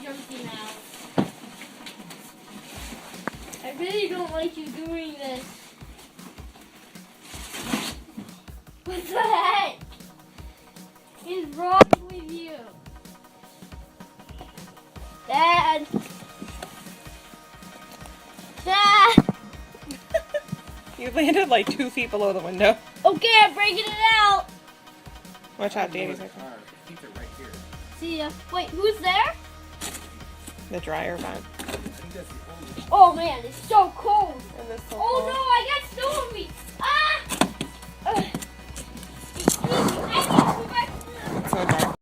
empty now. I really don't like you doing this. What the heck is wrong with you? Dad! Dad! You landed like 2 feet below the window. Okay, I'm breaking it out. Watch out, Danny's Keep it right here. See ya. Wait, who's there? the dryer vent. I think that's the only. Oh man, it's so cold. And this Oh no, I got snow on me.